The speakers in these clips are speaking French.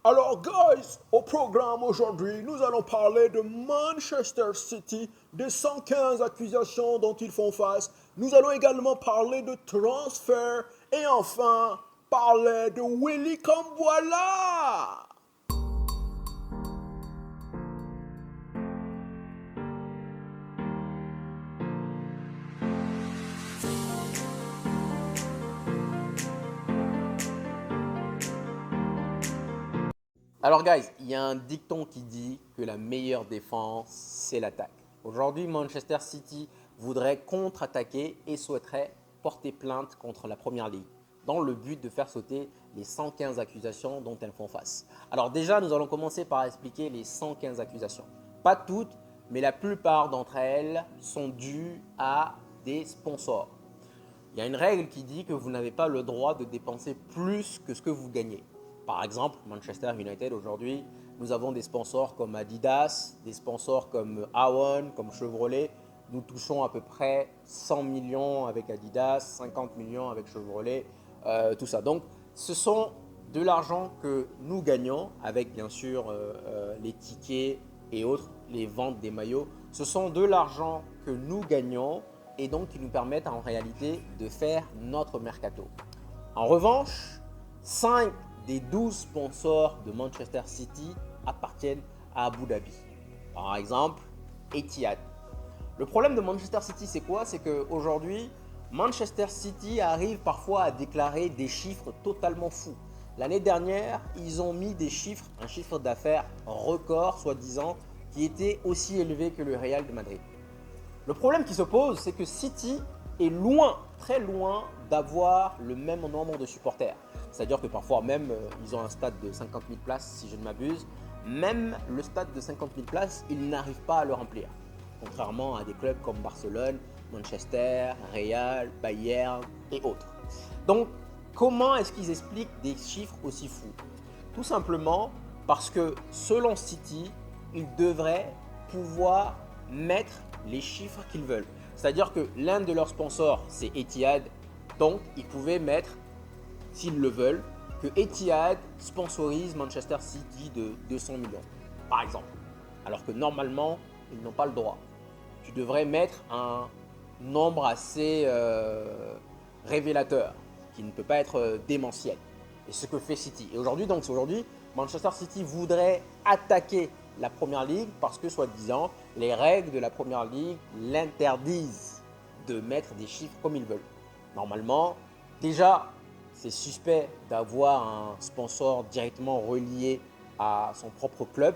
Alors, guys, au programme aujourd'hui, nous allons parler de Manchester City, des 115 accusations dont ils font face. Nous allons également parler de transfert et enfin parler de Willy Kamboula. Alors guys, il y a un dicton qui dit que la meilleure défense, c'est l'attaque. Aujourd'hui, Manchester City voudrait contre-attaquer et souhaiterait porter plainte contre la Première Ligue dans le but de faire sauter les 115 accusations dont elles font face. Alors déjà, nous allons commencer par expliquer les 115 accusations. Pas toutes, mais la plupart d'entre elles sont dues à des sponsors. Il y a une règle qui dit que vous n'avez pas le droit de dépenser plus que ce que vous gagnez. Par exemple, Manchester United aujourd'hui, nous avons des sponsors comme Adidas, des sponsors comme Awon, comme Chevrolet. Nous touchons à peu près 100 millions avec Adidas, 50 millions avec Chevrolet, tout ça. Donc, ce sont de l'argent que nous gagnons avec bien sûr les tickets et autres, les ventes des maillots. Ce sont de l'argent que nous gagnons et donc qui nous permettent en réalité de faire notre mercato. En revanche, 5 des 12 sponsors de Manchester City appartiennent à Abu Dhabi. Par exemple, Etihad. Le problème de Manchester City, c'est quoi? C'est qu'aujourd'hui, Manchester City arrive parfois à déclarer des chiffres totalement fous. L'année dernière, ils ont mis des chiffres, un chiffre d'affaires record, soi-disant, qui était aussi élevé que le Real de Madrid. Le problème qui se pose, c'est que City est loin, très loin d'avoir le même nombre de supporters. C'est-à-dire que parfois même, ils ont un stade de 50 000 places, si je ne m'abuse. Même le stade de 50 000 places, ils n'arrivent pas à le remplir. Contrairement à des clubs comme Barcelone, Manchester, Real, Bayern et autres. Donc, comment est-ce qu'ils expliquent des chiffres aussi fous? Tout simplement parce que selon City, ils devraient pouvoir mettre les chiffres qu'ils veulent. C'est-à-dire que l'un de leurs sponsors, c'est Etihad, donc ils pouvaient mettre, s'ils le veulent, que Etihad sponsorise Manchester City de 200 millions, par exemple. Alors que normalement, ils n'ont pas le droit. Tu devrais mettre un nombre assez révélateur, qui ne peut pas être démentiel. Et ce que fait City. Et aujourd'hui, Manchester City voudrait attaquer la Première Ligue parce que, soi-disant, les règles de la Première Ligue l'interdisent de mettre des chiffres comme ils veulent. Normalement, déjà, c'est suspect d'avoir un sponsor directement relié à son propre club.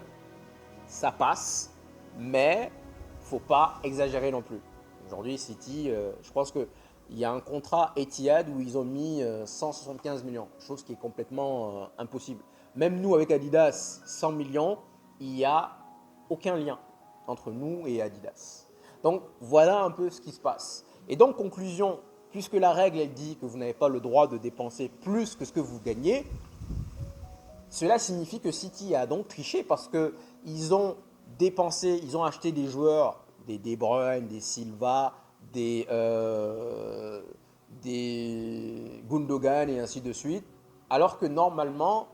Ça passe, mais il ne faut pas exagérer non plus. Aujourd'hui, City, je pense qu'il y a un contrat Etihad où ils ont mis 175 millions, chose qui est complètement impossible. Même nous, avec Adidas, 100 millions, il n'y a aucun lien entre nous et Adidas. Donc, voilà un peu ce qui se passe. Et donc, conclusion, puisque la règle, elle dit que vous n'avez pas le droit de dépenser plus que ce que vous gagnez, cela signifie que City a donc triché parce qu'ils ont dépensé, ils ont acheté des joueurs, des De Bruyne, des Silva, des Gundogan et ainsi de suite, alors que normalement,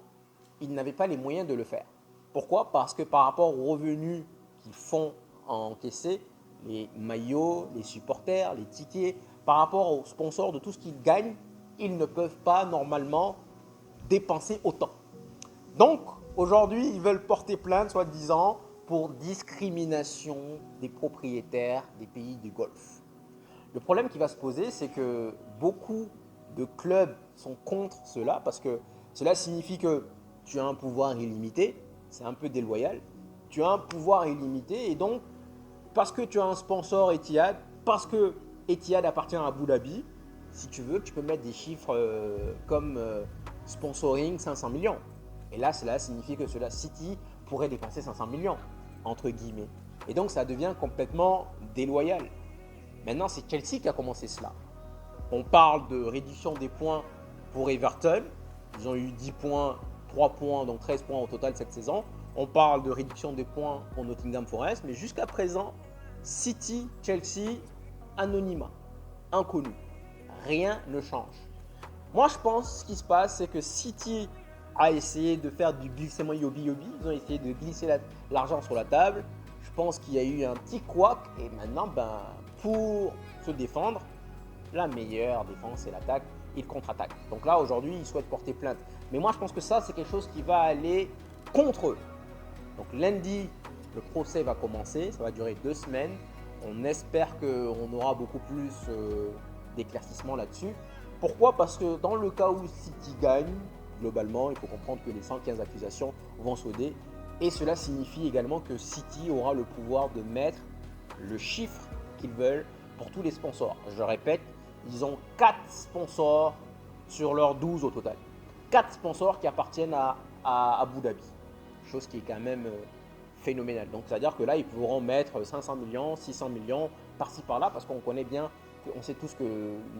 ils n'avaient pas les moyens de le faire. Pourquoi? Parce que par rapport aux revenus qu'ils font encaisser, les maillots, les supporters, les tickets, par rapport aux sponsors de tout ce qu'ils gagnent, ils ne peuvent pas normalement dépenser autant. Donc, aujourd'hui, ils veulent porter plainte, soi-disant, pour discrimination des propriétaires des pays du Golfe. Le problème qui va se poser, c'est que beaucoup de clubs sont contre cela parce que cela signifie que tu as un pouvoir illimité, c'est un peu déloyal, tu as un pouvoir illimité et donc, parce que tu as un sponsor Etihad, parce que Etihad appartient à Abu Dhabi, si tu veux, tu peux mettre des chiffres comme sponsoring 500 millions. Et là, cela signifie que City pourrait dépenser 500 millions, entre guillemets. Et donc, ça devient complètement déloyal. Maintenant, c'est Chelsea qui a commencé cela. On parle de réduction des points pour Everton. Ils ont eu 10 points, 3 points, donc 13 points au total cette saison. On parle de réduction des points pour Nottingham Forest. Mais jusqu'à présent, City, Chelsea, anonymat, inconnu. Rien ne change. Moi, je pense que ce qui se passe, c'est que City a essayé de faire du glissement yobi-yobi. Ils ont essayé de glisser l'argent sur la table. Je pense qu'il y a eu un petit couac. Et maintenant, pour se défendre, la meilleure défense, c'est l'attaque. Ils contre-attaquent. Donc là, aujourd'hui, ils souhaitent porter plainte. Mais moi, je pense que ça, c'est quelque chose qui va aller contre eux. Donc lundi, le procès va commencer. Ça va durer 2 semaines. On espère qu'on aura beaucoup plus d'éclaircissements là-dessus. Pourquoi? Parce que dans le cas où City gagne, globalement, il faut comprendre que les 115 accusations vont sauter. Et cela signifie également que City aura le pouvoir de mettre le chiffre qu'ils veulent pour tous les sponsors. Je répète, ils ont 4 sponsors sur leurs 12 au total. 4 sponsors qui appartiennent à Abu Dhabi. Chose qui est quand même phénoménale. Donc, c'est-à-dire que là, ils pourront mettre 500 millions, 600 millions par-ci par-là parce qu'on connaît bien, on sait tous que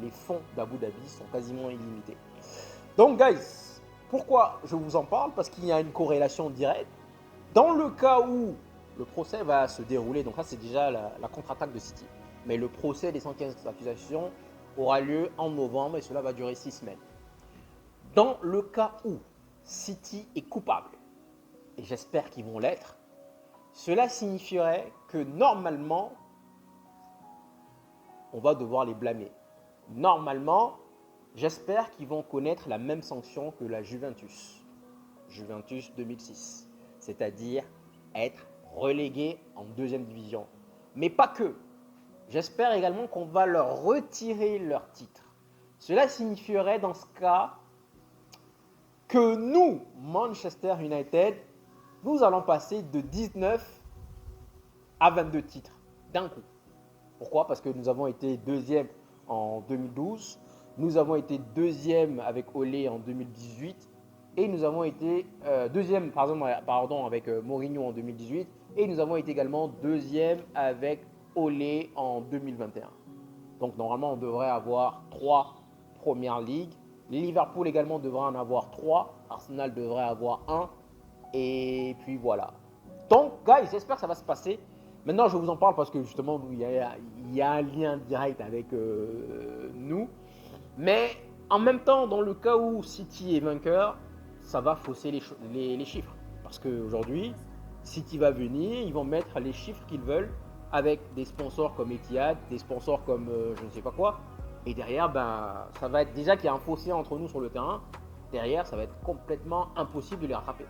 les fonds d'Abu Dhabi sont quasiment illimités. Donc, guys, pourquoi je vous en parle? Parce qu'il y a une corrélation directe. Dans le cas où le procès va se dérouler, donc là, c'est déjà la contre-attaque de City. Mais le procès des 115 accusations aura lieu en novembre et cela va durer 6 semaines. Dans le cas où City est coupable, et j'espère qu'ils vont l'être, cela signifierait que normalement, on va devoir les blâmer. Normalement, j'espère qu'ils vont connaître la même sanction que la Juventus 2006, c'est-à-dire être relégués en 2e division. Mais pas que. J'espère également qu'on va leur retirer leur titre. Cela signifierait dans ce cas que nous, Manchester United, nous allons passer de 19 à 22 titres d'un coup. Pourquoi? Parce que nous avons été 2e en 2012, nous avons été 2e avec Olé en 2018 et nous avons été 2e avec Mourinho en 2018 et nous avons été également 2e avec Olé en 2021. Donc normalement, on devrait avoir 3 premières ligues. Liverpool également devrait en avoir 3. Arsenal devrait avoir 1. Et puis voilà. Donc, guys, j'espère que ça va se passer. Maintenant, je vous en parle parce que justement, il y a un lien direct avec nous. Mais en même temps, dans le cas où City est vainqueur, ça va fausser les chiffres. Parce qu'aujourd'hui, City va venir, ils vont mettre les chiffres qu'ils veulent avec des sponsors comme Etihad, des sponsors comme je ne sais pas quoi. Et derrière, ça va être déjà qu'il y a un fossé entre nous sur le terrain. Derrière, ça va être complètement impossible de les rattraper.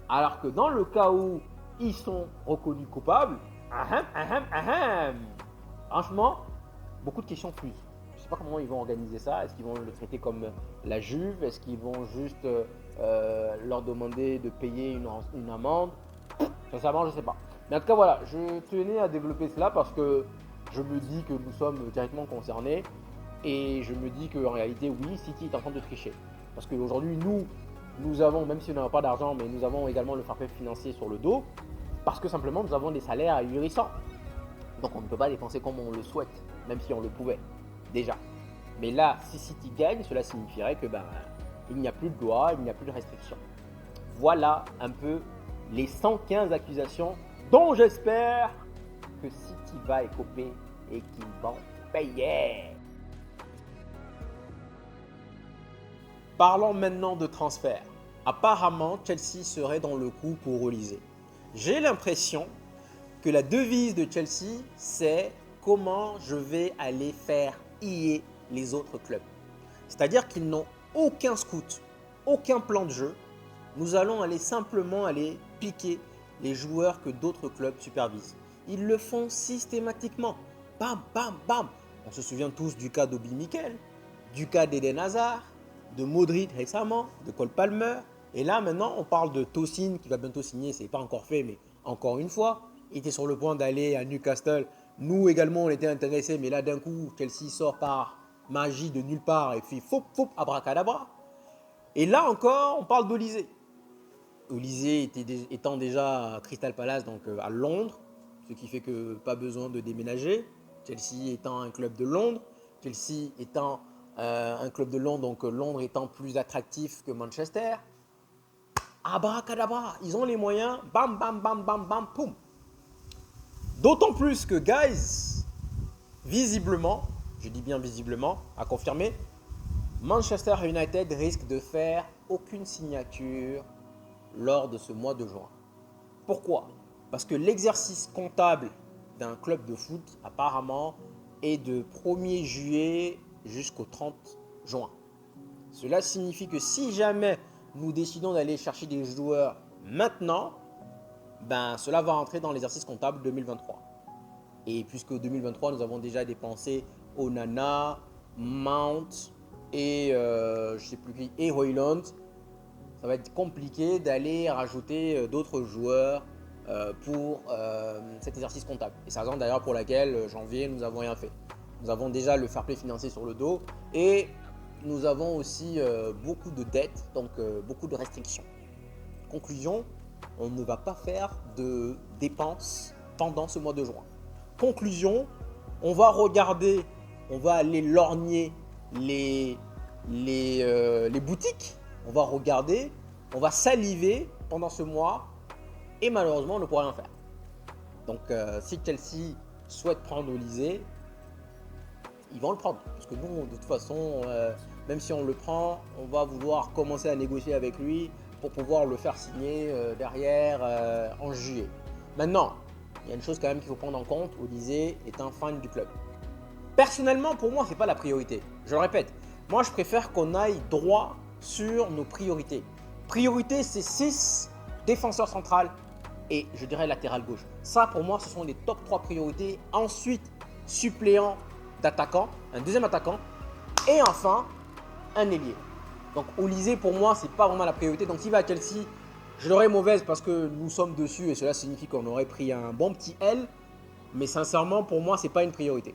Alors que dans le cas où ils sont reconnus coupables, franchement, beaucoup de questions fusent. Je ne sais pas comment ils vont organiser ça. Est-ce qu'ils vont le traiter comme la Juve? Est-ce qu'ils vont juste leur demander de payer une amende? Sincèrement, je ne sais pas. Mais en tout cas, voilà, je tenais à développer cela parce que je me dis que nous sommes directement concernés et je me dis qu'en réalité, oui, City est en train de tricher. Parce qu'aujourd'hui, nous avons, même si on n'a pas d'argent, mais nous avons également le fair play financier sur le dos parce que simplement, nous avons des salaires ahurissants. Donc, on ne peut pas dépenser comme on le souhaite, même si on le pouvait déjà. Mais là, si City gagne, cela signifierait que il n'y a plus de loi, il n'y a plus de restrictions. Voilà un peu les 115 accusations dont j'espère que City va écoper et qu'ils vont payer. Parlons maintenant de transfert. Apparemment, Chelsea serait dans le coup pour Olise. J'ai l'impression que la devise de Chelsea, c'est comment je vais aller faire ier les autres clubs. C'est-à-dire qu'ils n'ont aucun scout, aucun plan de jeu. Nous allons simplement aller piquer les joueurs que d'autres clubs supervisent. Ils le font systématiquement. Bam, bam, bam. On se souvient tous du cas d'Obi Mikel, du cas d'Eden Hazard, de Modric récemment, de Cole Palmer. Et là, maintenant, on parle de Tosin qui va bientôt signer. Ce n'est pas encore fait, mais encore une fois, il était sur le point d'aller à Newcastle. Nous également, on était intéressés, mais là, d'un coup, Chelsea sort par magie de nulle part et puis foup, foup, abracadabra. Et là encore, on parle d'Olise. Olise étant déjà à Crystal Palace, donc à Londres, ce qui fait que pas besoin de déménager. Chelsea étant un club de Londres, Chelsea étant un club de Londres, donc Londres étant plus attractif que Manchester. Abracadabra, ils ont les moyens, bam, bam, bam, bam, bam, poum. D'autant plus que, guys, visiblement, je dis bien visiblement, à confirmer, Manchester United risque de faire aucune signature lors de ce mois de juin. Pourquoi? Parce que l'exercice comptable d'un club de foot, apparemment, est de 1er juillet jusqu'au 30 juin. Cela signifie que si jamais nous décidons d'aller chercher des joueurs maintenant, ben, cela va entrer dans l'exercice comptable 2023. Et puisque 2023, nous avons déjà dépensé Onana, Mount et je sais plus qui, et Højlund, ça va être compliqué d'aller rajouter d'autres joueurs pour cet exercice comptable. Et c'est la raison d'ailleurs pour laquelle janvier, nous n'avons rien fait. Nous avons déjà le fair play financier sur le dos et nous avons aussi beaucoup de dettes, donc beaucoup de restrictions. Conclusion, on ne va pas faire de dépenses pendant ce mois de juin. Conclusion, on va regarder, on va aller lorgner les boutiques, on va regarder, on va saliver pendant ce mois et malheureusement on ne pourra rien faire. Donc si Chelsea souhaite prendre Olise, ils vont le prendre. Parce que nous, de toute façon, même si on le prend, on va vouloir commencer à négocier avec lui pour pouvoir le faire signer derrière en juillet. Maintenant, il y a une chose quand même qu'il faut prendre en compte, Olise est un fan du club. Personnellement, pour moi, ce n'est pas la priorité. Je le répète, moi je préfère qu'on aille droit sur nos priorités. Priorité, c'est 6 défenseurs centrales et je dirais latéral gauche. Ça, pour moi, ce sont les top 3 priorités. Ensuite, suppléant d'attaquant, un deuxième attaquant et enfin, un ailier. Donc Olise, pour moi, ce n'est pas vraiment la priorité. Donc s'il va à Chelsea, je l'aurais mauvaise parce que nous sommes dessus et cela signifie qu'on aurait pris un bon petit L. Mais sincèrement, pour moi, ce n'est pas une priorité.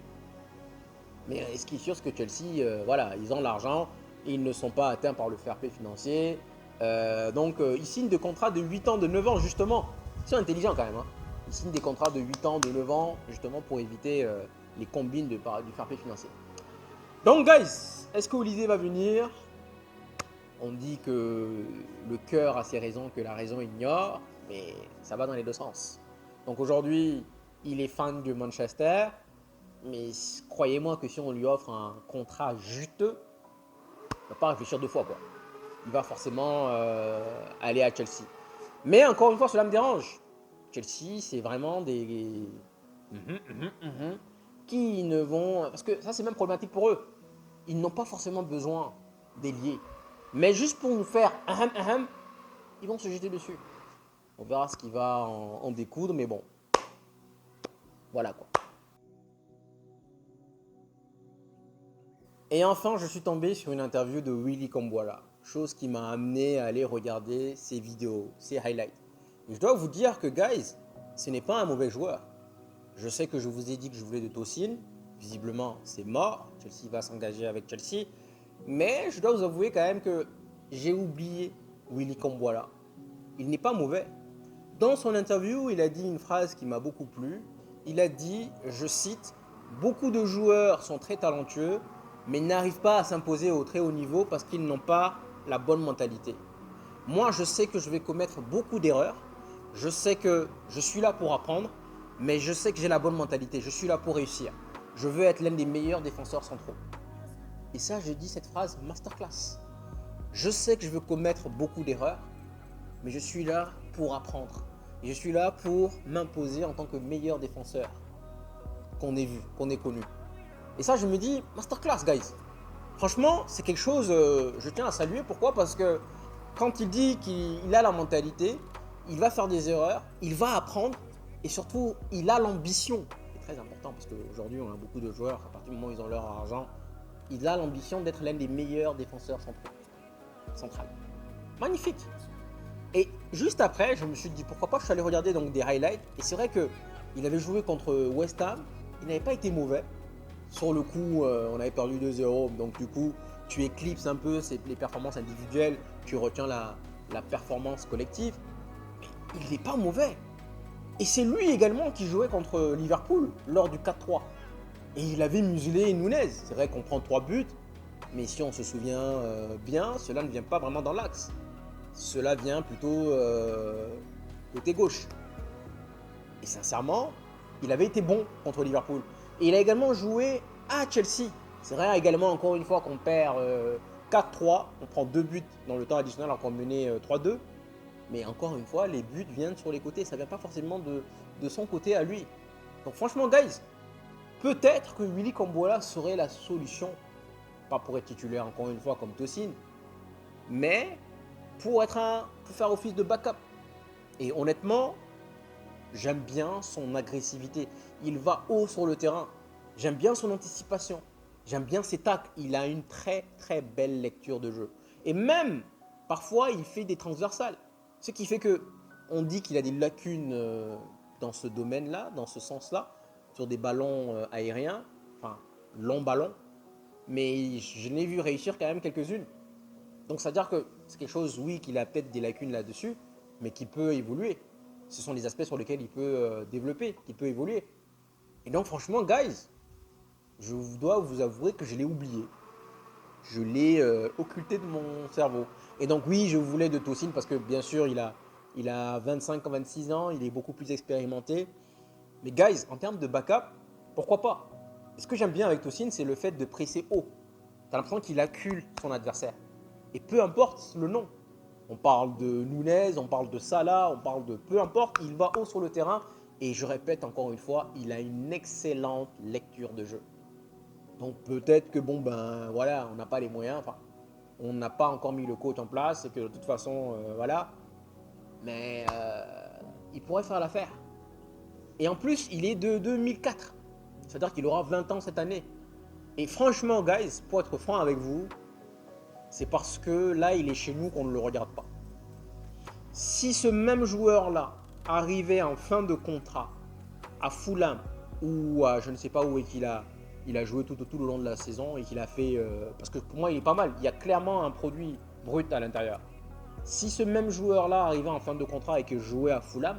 Mais ce qui est sûr, c'est que Chelsea, voilà, ils ont l'argent et ils ne sont pas atteints par le fair play financier. Donc, ils signent des contrats de 8 ans, de 9 ans, justement. Ils sont intelligents quand même. Hein. Ils signent des contrats de 8 ans, de 9 ans, justement pour éviter les combines du fair play financier. Donc, guys, est-ce que Olise va venir? On dit que le cœur a ses raisons que la raison ignore, mais ça va dans les deux sens. Donc, aujourd'hui, il est fan de Manchester. Mais croyez-moi que si on lui offre un contrat juteux, il ne va pas réfléchir 2 fois, quoi. Il va forcément aller à Chelsea. Mais encore une fois, cela me dérange. Chelsea, c'est vraiment des qui ne vont... Parce que ça, c'est même problématique pour eux. Ils n'ont pas forcément besoin d'ailier. Mais juste pour nous faire ils vont se jeter dessus. On verra ce qui va en découdre, mais bon. Voilà, quoi. Et enfin, je suis tombé sur une interview de Willy Kambwala, chose qui m'a amené à aller regarder ses vidéos, ses highlights. Et je dois vous dire que, guys, ce n'est pas un mauvais joueur. Je sais que je vous ai dit que je voulais de Tosin. Visiblement, c'est mort. Chelsea va s'engager avec Chelsea. Mais je dois vous avouer quand même que j'ai oublié Willy Kambwala. Il n'est pas mauvais. Dans son interview, il a dit une phrase qui m'a beaucoup plu. Il a dit, je cite, « Beaucoup de joueurs sont très talentueux, mais n'arrivent pas à s'imposer au très haut niveau parce qu'ils n'ont pas la bonne mentalité. Moi, je sais que je vais commettre beaucoup d'erreurs. Je sais que je suis là pour apprendre, mais je sais que j'ai la bonne mentalité. Je suis là pour réussir. Je veux être l'un des meilleurs défenseurs centraux. » Et ça, j'ai dit cette phrase masterclass. Je sais que je veux commettre beaucoup d'erreurs, mais je suis là pour apprendre. Et je suis là pour m'imposer en tant que meilleur défenseur qu'on ait vu, qu'on ait connu. Et ça, je me dis, masterclass, guys. Franchement, c'est quelque chose, je tiens à saluer. Pourquoi? Parce que quand il dit qu'il a la mentalité, il va faire des erreurs, il va apprendre et surtout, il a l'ambition. C'est très important parce qu'aujourd'hui, on a beaucoup de joueurs, à partir du moment où ils ont leur argent, il a l'ambition d'être l'un des meilleurs défenseurs centrales. Magnifique. Et juste après, je me suis dit, pourquoi pas, je suis allé regarder donc des highlights. Et c'est vrai qu'il avait joué contre West Ham, il n'avait pas été mauvais. Sur le coup, on avait perdu 2-0, donc du coup, tu éclipses un peu les performances individuelles, tu retiens la performance collective. Mais il n'est pas mauvais. Et c'est lui également qui jouait contre Liverpool lors du 4-3. Et il avait muselé Nunez. C'est vrai qu'on prend 3 buts, mais si on se souvient bien, cela ne vient pas vraiment dans l'axe. Cela vient plutôt côté gauche. Et sincèrement, il avait été bon contre Liverpool. Et il a également joué à Chelsea. C'est vrai également, encore une fois, qu'on perd 4-3, on prend 2 buts dans le temps additionnel alors qu'on menait 3-2. Mais encore une fois, les buts viennent sur les côtés. Ça ne vient pas forcément de son côté à lui. Donc franchement, guys, peut-être que Willy Cambola serait la solution. Pas pour être titulaire encore une fois comme Tosin, mais pour faire office de backup. Et honnêtement, j'aime bien son agressivité. Il va haut sur le terrain. J'aime bien son anticipation. J'aime bien ses tacles. Il a une très très belle lecture de jeu. Et même, parfois, il fait des transversales. Ce qui fait que on dit qu'il a des lacunes dans ce domaine-là, dans ce sens-là, sur des ballons aériens, enfin longs ballons. Mais je l'ai vu réussir quand même quelques-unes. Donc ça veut dire que c'est quelque chose, oui, qu'il a peut-être des lacunes là-dessus, mais qui peut évoluer. Ce sont les aspects sur lesquels il peut développer, qui peut évoluer. Et donc franchement, guys, je dois vous avouer que je l'ai oublié. Je l'ai occulté de mon cerveau. Et donc oui, je voulais de Tosin parce que bien sûr, il a 25 ans, 26 ans, il est beaucoup plus expérimenté. Mais guys, en termes de backup, pourquoi pas? Ce que j'aime bien avec Tosin, c'est le fait de presser haut. Tu as l'impression qu'il accule son adversaire. Et peu importe le nom. On parle de Nunez, on parle de Salah, on parle de peu importe, il va haut sur le terrain. Et je répète encore une fois, il a une excellente lecture de jeu. Donc peut-être que bon ben voilà, on n'a pas les moyens, enfin on n'a pas encore mis le coach en place et que de toute façon voilà, mais il pourrait faire l'affaire. Et en plus, il est de 2004, c'est-à-dire qu'il aura 20 ans cette année. Et franchement, guys, pour être franc avec vous, c'est parce que là, il est chez nous qu'on ne le regarde pas. Si ce même joueur-là arrivait en fin de contrat à Fulham ou à je ne sais pas où et qu'il a joué tout le long de la saison et qu'il a fait... parce que pour moi, il est pas mal. Il y a clairement un produit brut à l'intérieur. Si ce même joueur-là arrivait en fin de contrat et que jouait à Fulham,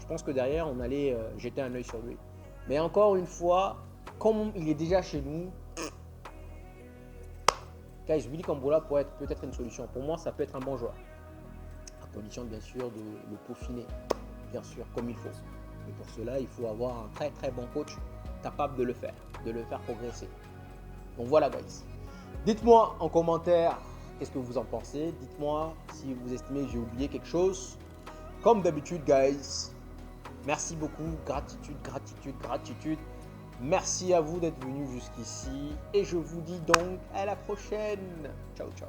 je pense que derrière, on allait jeter un œil sur lui. Mais encore une fois, comme il est déjà chez nous, guys, Willy Cambola pourrait être peut-être une solution. Pour moi, ça peut être un bon joueur. À condition, bien sûr, de le peaufiner, bien sûr, comme il faut. Et pour cela, il faut avoir un très très bon coach capable de le faire progresser. Donc voilà, guys. Dites-moi en commentaire qu'est-ce que vous en pensez. Dites-moi si vous estimez que j'ai oublié quelque chose. Comme d'habitude, guys, merci beaucoup. Gratitude, gratitude, gratitude. Merci à vous d'être venus jusqu'ici. Et je vous dis donc à la prochaine. Ciao, ciao.